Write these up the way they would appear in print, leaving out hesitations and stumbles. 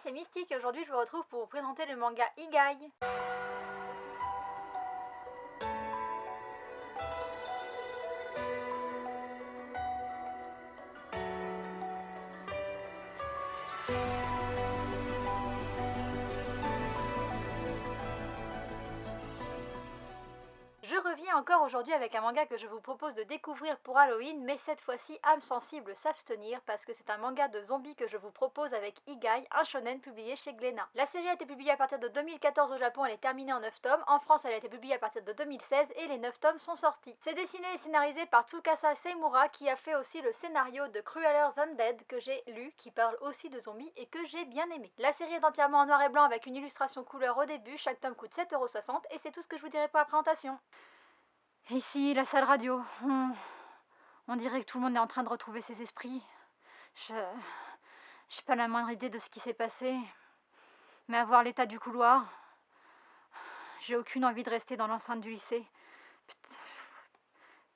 c'est Mystique et aujourd'hui je vous retrouve pour vous présenter le manga Igai. Je reviens encore aujourd'hui avec un manga que je vous propose de découvrir pour Halloween, mais cette fois-ci âme sensible s'abstenir parce que c'est un manga de zombies que je vous propose avec Igai, un shonen publié chez Glénat. La série a été publiée à partir de 2014 au Japon, elle est terminée en 9 tomes, en France elle a été publiée à partir de 2016 et les 9 tomes sont sortis. C'est dessiné et scénarisé par Tsukasa Seimura qui a fait aussi le scénario de Crueler Than Dead que j'ai lu, qui parle aussi de zombies et que j'ai bien aimé. La série est entièrement en noir et blanc avec une illustration couleur au début, chaque tome coûte 7,60€ et c'est tout ce que je vous dirai pour la présentation. Ici, la salle radio. On dirait que tout le monde est en train de retrouver ses esprits. J'ai pas la moindre idée de ce qui s'est passé. Mais à voir l'état du couloir, j'ai aucune envie de rester dans l'enceinte du lycée.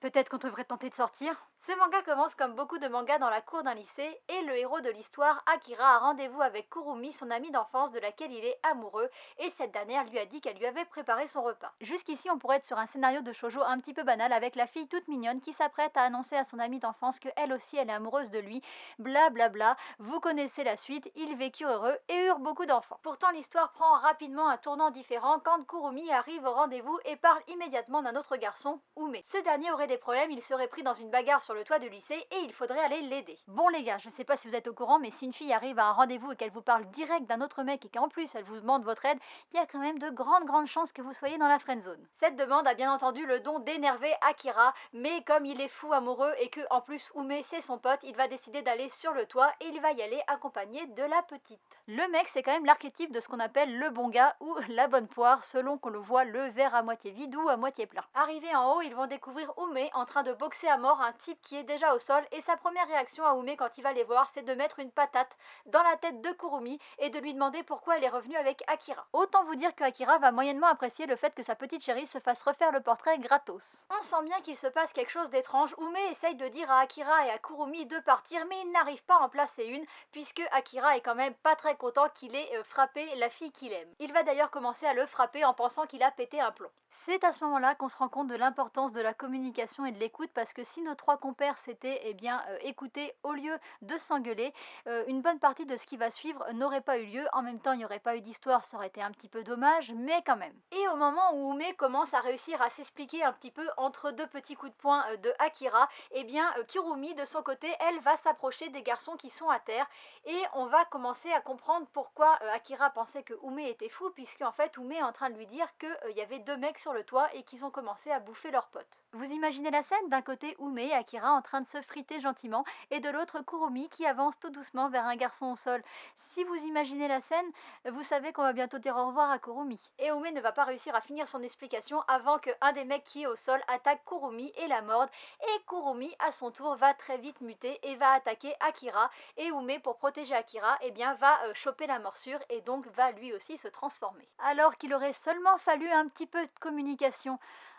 Peut-être qu'on devrait tenter de sortir. Ce manga commence comme beaucoup de mangas dans la cour d'un lycée et le héros de l'histoire, Akira, a rendez-vous avec Kurumi, son amie d'enfance de laquelle il est amoureux, et cette dernière lui a dit qu'elle lui avait préparé son repas. Jusqu'ici, on pourrait être sur un scénario de shoujo un petit peu banal avec la fille toute mignonne qui s'apprête à annoncer à son amie d'enfance qu'elle aussi elle est amoureuse de lui, blablabla, bla bla. Vous connaissez la suite, ils vécurent heureux et eurent beaucoup d'enfants. Pourtant, l'histoire prend rapidement un tournant différent quand Kurumi arrive au rendez-vous et parle immédiatement d'un autre garçon, Ume. Ce dernier aurait des problèmes, il serait pris dans une bagarre sur le toit du lycée et il faudrait aller l'aider. Bon les gars, je sais pas si vous êtes au courant, mais si une fille arrive à un rendez-vous et qu'elle vous parle direct d'un autre mec et qu'en plus elle vous demande votre aide, il y a quand même de grandes chances que vous soyez dans la friendzone. Cette demande a bien entendu le don d'énerver Akira, mais comme il est fou amoureux et que en plus Ume c'est son pote, il va décider d'aller sur le toit et il va y aller accompagné de la petite. Le mec c'est quand même l'archétype de ce qu'on appelle le bon gars ou la bonne poire selon qu'on le voit le verre à moitié vide ou à moitié plein. Arrivés en haut, ils vont découvrir Ume en train de boxer à mort un type qui est déjà au sol et sa première réaction à Ume quand il va les voir c'est de mettre une patate dans la tête de Kurumi et de lui demander pourquoi elle est revenue avec Akira. Autant vous dire que Akira va moyennement apprécier le fait que sa petite chérie se fasse refaire le portrait gratos. On sent bien qu'il se passe quelque chose d'étrange. Ume essaye de dire à Akira et à Kurumi de partir mais il n'arrive pas à en placer une puisque Akira est quand même pas très content qu'il ait frappé la fille qu'il aime. Il va d'ailleurs commencer à le frapper en pensant qu'il a pété un plomb. C'est à ce moment-là qu'on se rend compte de l'importance de la communication et de l'écoute parce que si nos trois compères s'étaient écoutés au lieu de s'engueuler, une bonne partie de ce qui va suivre n'aurait pas eu lieu. En même temps, il n'y aurait pas eu d'histoire, ça aurait été un petit peu dommage, mais quand même. Et au moment où Ume commence à réussir à s'expliquer un petit peu entre deux petits coups de poing de Akira, eh bien Kurumi de son côté, elle va s'approcher des garçons qui sont à terre et on va commencer à comprendre pourquoi Akira pensait que Ume était fou puisque en fait Ume est en train de lui dire qu'il y avait deux mecs sur le toit et qu'ils ont commencé à bouffer leurs potes. Vous imaginez la scène? D'un côté Ume et Akira en train de se friter gentiment et de l'autre Kurumi qui avance tout doucement vers un garçon au sol. Si vous imaginez la scène, vous savez qu'on va bientôt dire au revoir à Kurumi. Et Ume ne va pas réussir à finir son explication avant qu'un des mecs qui est au sol attaque Kurumi et la morde et Kurumi à son tour va très vite muter et va attaquer Akira et Ume pour protéger Akira va choper la morsure et donc va lui aussi se transformer. Alors qu'il aurait seulement fallu un petit peu de communication.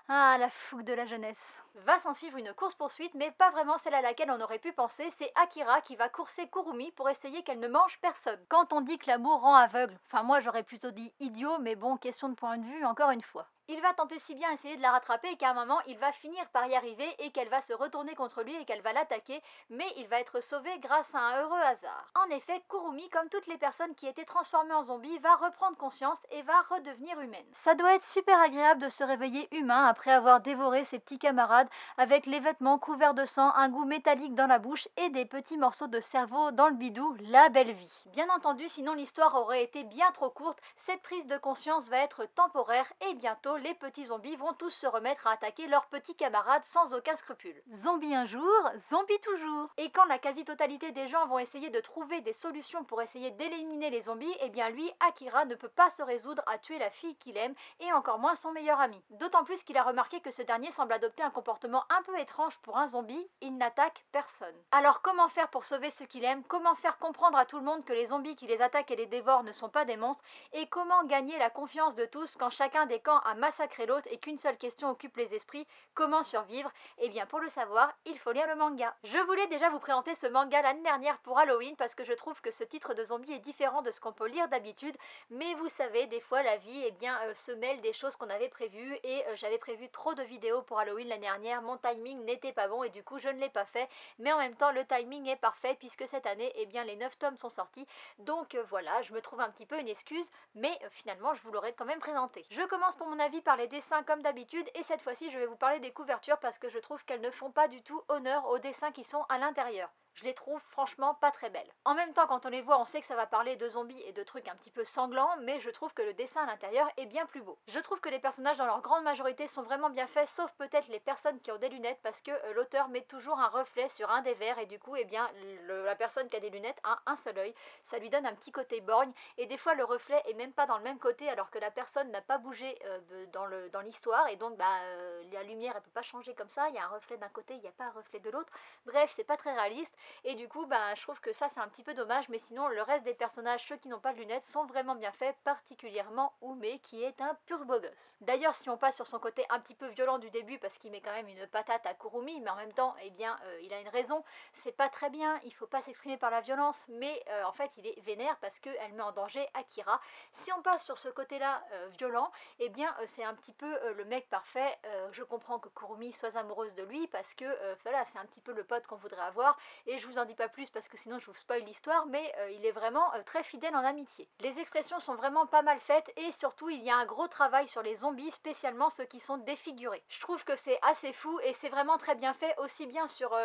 Ah, la fougue de la jeunesse. Va s'en suivre une course-poursuite, mais pas vraiment celle à laquelle on aurait pu penser, c'est Akira qui va courser Kurumi pour essayer qu'elle ne mange personne. Quand on dit que l'amour rend aveugle, enfin moi j'aurais plutôt dit idiot, mais bon, question de point de vue encore une fois. Il va tenter si bien essayer de la rattraper qu'à un moment il va finir par y arriver et qu'elle va se retourner contre lui et qu'elle va l'attaquer, mais il va être sauvé grâce à un heureux hasard. En effet, Kurumi, comme toutes les personnes qui étaient transformées en zombies, va reprendre conscience et va redevenir humaine. Ça doit être super agréable de se réveiller humain après avoir dévoré ses petits camarades avec les vêtements couverts de sang, un goût métallique dans la bouche et des petits morceaux de cerveau dans le bidou, la belle vie. Bien entendu, sinon l'histoire aurait été bien trop courte, cette prise de conscience va être temporaire et bientôt les petits zombies vont tous se remettre à attaquer leurs petits camarades sans aucun scrupule. Zombie un jour, zombie toujours. Et quand la quasi-totalité des gens vont essayer de trouver des solutions pour essayer d'éliminer les zombies, eh bien lui, Akira, ne peut pas se résoudre à tuer la fille qu'il aime et encore moins son meilleur ami. D'autant plus qu'il a remarqué que ce dernier semble adopter un comportement un peu étrange pour un zombie, il n'attaque personne. Alors comment faire pour sauver ce qu'il aime? Comment faire comprendre à tout le monde que les zombies qui les attaquent et les dévorent ne sont pas des monstres? Et comment gagner la confiance de tous quand chacun des camps a massacrer l'autre et qu'une seule question occupe les esprits, comment survivre? Eh bien pour le savoir, il faut lire le manga. Je voulais déjà vous présenter ce manga l'année dernière pour Halloween parce que je trouve que ce titre de zombie est différent de ce qu'on peut lire d'habitude, mais vous savez, des fois la vie se mêle des choses qu'on avait prévues et j'avais prévu trop de vidéos pour Halloween l'année dernière, mon timing n'était pas bon et du coup je ne l'ai pas fait, mais en même temps le timing est parfait puisque cette année les 9 tomes sont sortis, donc voilà, je me trouve un petit peu une excuse, mais finalement je vous l'aurais quand même présenté. Je commence pour mon avis par les dessins comme d'habitude et cette fois-ci je vais vous parler des couvertures parce que je trouve qu'elles ne font pas du tout honneur aux dessins qui sont à l'intérieur. Je les trouve franchement pas très belles. En même temps, quand on les voit, on sait que ça va parler de zombies et de trucs un petit peu sanglants, mais je trouve que le dessin à l'intérieur est bien plus beau. Je trouve que les personnages dans leur grande majorité sont vraiment bien faits, sauf peut-être les personnes qui ont des lunettes, parce que l'auteur met toujours un reflet sur un des verres, et du coup, la personne qui a des lunettes a un seul œil. Ça lui donne un petit côté borgne, et des fois le reflet est même pas dans le même côté, alors que la personne n'a pas bougé dans l'histoire, et donc la lumière elle peut pas changer comme ça, il y a un reflet d'un côté, il n'y a pas un reflet de l'autre. Bref, c'est pas très réaliste. Et du coup, je trouve que ça c'est un petit peu dommage, mais sinon le reste des personnages, ceux qui n'ont pas de lunettes, sont vraiment bien faits, particulièrement Ume qui est un pur beau gosse. D'ailleurs, si on passe sur son côté un petit peu violent du début, parce qu'il met quand même une patate à Kurumi, mais en même temps, il a une raison, c'est pas très bien, il faut pas s'exprimer par la violence, mais en fait il est vénère parce qu'elle met en danger Akira. Si on passe sur ce côté-là violent, c'est un petit peu le mec parfait. Je comprends que Kurumi soit amoureuse de lui parce que voilà, c'est un petit peu le pote qu'on voudrait avoir, et je vous en dis pas plus parce que sinon je vous spoil l'histoire, mais il est vraiment très fidèle en amitié. Les expressions sont vraiment pas mal faites et surtout il y a un gros travail sur les zombies, spécialement ceux qui sont défigurés. Je trouve que c'est assez fou et c'est vraiment très bien fait, aussi bien sur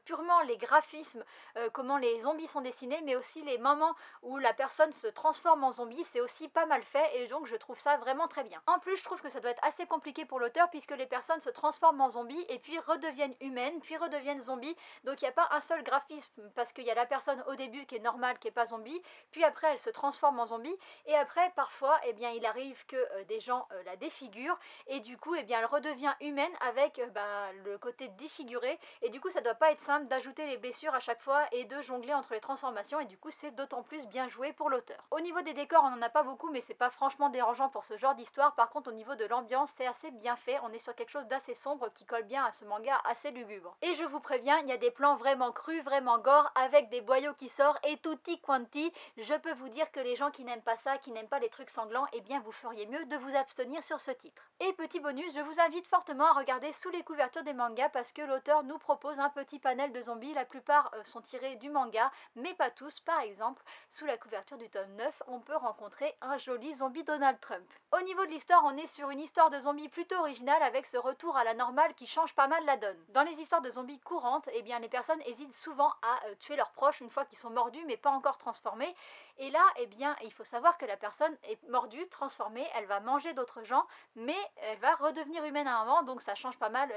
purement les graphismes, comment les zombies sont dessinés, mais aussi les moments où la personne se transforme en zombie, c'est aussi pas mal fait et donc je trouve ça vraiment très bien. En plus, je trouve que ça doit être assez compliqué pour l'auteur puisque les personnes se transforment en zombies et puis redeviennent humaines, puis redeviennent zombies, donc il n'y a pas un seul graphisme parce qu'il y a la personne au début qui est normale, qui n'est pas zombie, puis après elle se transforme en zombie, et après parfois il arrive que des gens la défigurent, et du coup elle redevient humaine avec le côté défiguré, et du coup ça doit pas être simple d'ajouter les blessures à chaque fois et de jongler entre les transformations, et du coup c'est d'autant plus bien joué pour l'auteur. Au niveau des décors, on n'en a pas beaucoup, mais c'est pas franchement dérangeant pour ce genre d'histoire. Par contre, au niveau de l'ambiance, c'est assez bien fait, on est sur quelque chose d'assez sombre qui colle bien à ce manga assez lugubre. Et je vous préviens, il y a des plans vraiment crus, vraiment gore, avec des boyaux qui sortent et tutti quanti. Je peux vous dire que les gens qui n'aiment pas ça, qui n'aiment pas les trucs sanglants, vous feriez mieux de vous abstenir sur ce titre. Et petit bonus, je vous invite fortement à regarder sous les couvertures des mangas parce que l'auteur nous propose un petit panel de zombies. La plupart sont tirés du manga, mais pas tous. Par exemple, sous la couverture du tome 9, on peut rencontrer un joli zombie Donald Trump. Au niveau de l'histoire, on est sur une histoire de zombies plutôt originale avec ce retour à la normale qui change pas mal la donne. Dans les histoires de zombies courantes, les personnes hésitent souvent à tuer leurs proches une fois qu'ils sont mordus mais pas encore transformés. Et là, il faut savoir que la personne est mordue, transformée, elle va manger d'autres gens, mais elle va redevenir humaine à un moment, donc ça change pas mal,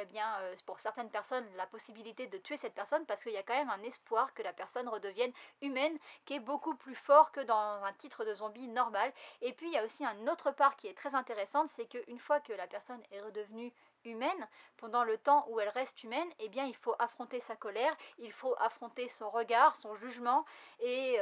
pour certaines personnes, la possibilité de tuer cette personne, parce qu'il y a quand même un espoir que la personne redevienne humaine, qui est beaucoup plus fort que dans un titre de zombie normal. Et puis il y a aussi une autre part qui est très intéressante, c'est qu'une fois que la personne est redevenue humaine, pendant le temps où elle reste humaine, il faut affronter sa colère, il faut affronter son regard, son jugement, et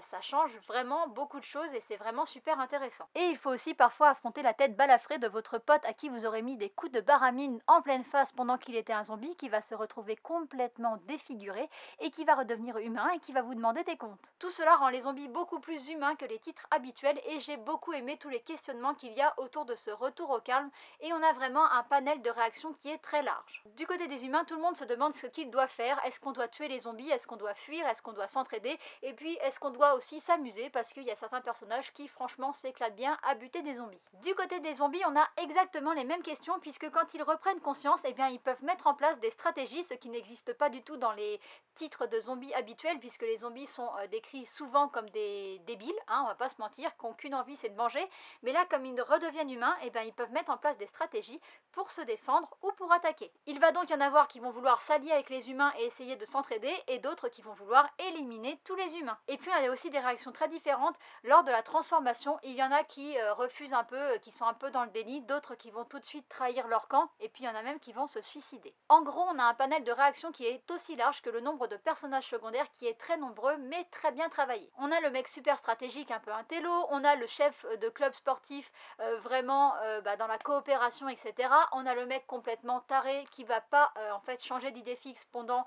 ça change vraiment beaucoup de choses et c'est vraiment super intéressant. Et il faut aussi parfois affronter la tête balafrée de votre pote à qui vous aurez mis des coups de baramine en pleine face pendant qu'il était un zombie, qui va se retrouver complètement défiguré et qui va redevenir humain et qui va vous demander des comptes. Tout cela rend les zombies beaucoup plus humains que les titres habituels et j'ai beaucoup aimé tous les questionnements qu'il y a autour de ce retour au calme, et on a vraiment un panel de réaction qui est très large. Du côté des humains, tout le monde se demande ce qu'il doit faire. Est-ce qu'on doit tuer les zombies? Est-ce qu'on doit fuir? Est-ce qu'on doit s'entraider? Et puis, est-ce qu'on doit aussi s'amuser? Parce qu'il y a certains personnages qui, franchement, s'éclatent bien à buter des zombies. Du côté des zombies, on a exactement les mêmes questions, puisque quand ils reprennent conscience, ils peuvent mettre en place des stratégies, ce qui n'existe pas du tout dans les titres de zombies habituels, puisque les zombies sont décrits souvent comme des débiles, on va pas se mentir, qui n'ont qu'une envie, c'est de manger. Mais là, comme ils redeviennent humains, ils peuvent mettre en place des stratégies pour se se défendre ou pour attaquer. Il va donc y en avoir qui vont vouloir s'allier avec les humains et essayer de s'entraider, et d'autres qui vont vouloir éliminer tous les humains. Et puis il y a aussi des réactions très différentes lors de la transformation. Il y en a qui refusent un peu, qui sont un peu dans le déni, d'autres qui vont tout de suite trahir leur camp, et puis il y en a même qui vont se suicider. En gros, on a un panel de réactions qui est aussi large que le nombre de personnages secondaires, qui est très nombreux mais très bien travaillé. On a le mec super stratégique, un peu un télo, on a le chef de club sportif vraiment dans la coopération, etc. On a le mec complètement taré qui va pas en fait changer d'idée fixe pendant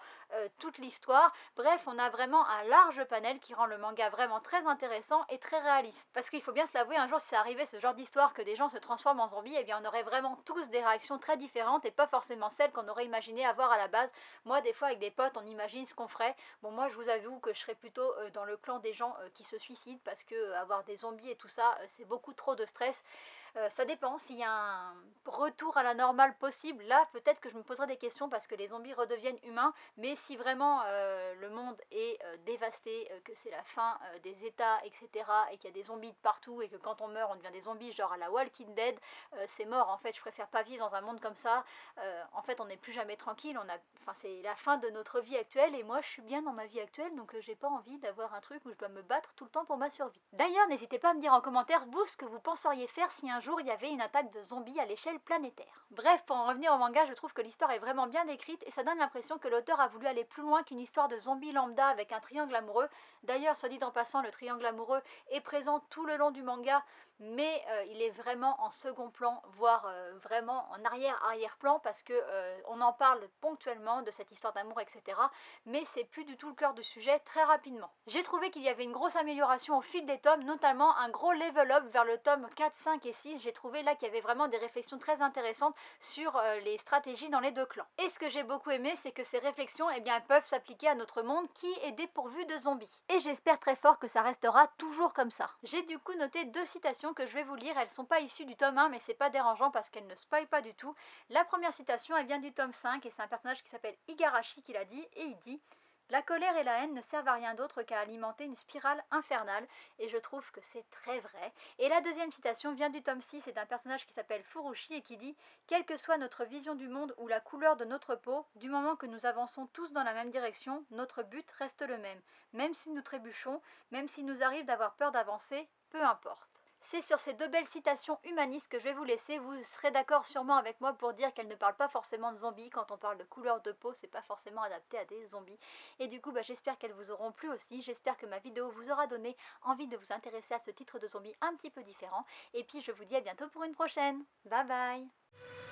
toute l'histoire. Bref, on a vraiment un large panel qui rend le manga vraiment très intéressant et très réaliste. Parce qu'il faut bien se l'avouer, un jour si ça arrivait ce genre d'histoire que des gens se transforment en zombies, eh bien on aurait vraiment tous des réactions très différentes et pas forcément celles qu'on aurait imaginé avoir à la base. Moi des fois avec des potes on imagine ce qu'on ferait. Bon, moi je vous avoue que je serais plutôt dans le clan des gens qui se suicident, parce que avoir des zombies et tout ça, c'est beaucoup trop de stress. Ça dépend, s'il y a un retour à la normale possible, là peut-être que je me poserai des questions parce que les zombies redeviennent humains, mais si vraiment le monde est dévasté, que c'est la fin des états, etc., et qu'il y a des zombies de partout, et que quand on meurt on devient des zombies genre à la Walking Dead, c'est mort en fait. Je préfère pas vivre dans un monde comme ça. En fait on n'est plus jamais tranquille, c'est la fin de notre vie actuelle, et moi je suis bien dans ma vie actuelle, donc j'ai pas envie d'avoir un truc où je dois me battre tout le temps pour ma survie. D'ailleurs n'hésitez pas à me dire en commentaire vous ce que vous penseriez faire si un jour il y avait une attaque de zombies à l'échelle planétaire. Bref, pour en revenir au manga, je trouve que l'histoire est vraiment bien décrite et ça donne l'impression que l'auteur a voulu aller plus loin qu'une histoire de zombies lambda avec un triangle amoureux. D'ailleurs, soit dit en passant, le triangle amoureux est présent tout le long du manga, mais il est vraiment en second plan, voire vraiment en arrière-plan, parce que on en parle ponctuellement de cette histoire d'amour, etc. Mais c'est plus du tout le cœur du sujet très rapidement. J'ai trouvé qu'il y avait une grosse amélioration au fil des tomes, notamment un gros level up vers le tome 4, 5 et 6. J'ai trouvé là qu'il y avait vraiment des réflexions très intéressantes sur les stratégies dans les deux clans. Et ce que j'ai beaucoup aimé, c'est que ces réflexions peuvent s'appliquer à notre monde qui est dépourvu de zombies. Et j'espère très fort que ça restera toujours comme ça. J'ai du coup noté 2 citations que je vais vous lire. Elles sont pas issues du tome 1, mais c'est pas dérangeant parce qu'elles ne spoilent pas du tout. La première citation, elle vient du tome 5 et c'est un personnage qui s'appelle Igarashi qui l'a dit, et il dit: la colère et la haine ne servent à rien d'autre qu'à alimenter une spirale infernale, et je trouve que c'est très vrai. Et la deuxième citation vient du tome 6 et d'un personnage qui s'appelle Furushi et qui dit: quelle que soit notre vision du monde ou la couleur de notre peau, du moment que nous avançons tous dans la même direction, notre but reste le même. Même si nous trébuchons, même s'il nous arrive d'avoir peur d'avancer, peu importe. C'est sur ces 2 belles citations humanistes que je vais vous laisser. Vous serez d'accord sûrement avec moi pour dire qu'elles ne parlent pas forcément de zombies. Quand on parle de couleur de peau, c'est pas forcément adapté à des zombies. Et du coup, j'espère qu'elles vous auront plu aussi. J'espère que ma vidéo vous aura donné envie de vous intéresser à ce titre de zombie un petit peu différent. Et puis je vous dis à bientôt pour une prochaine. Bye bye.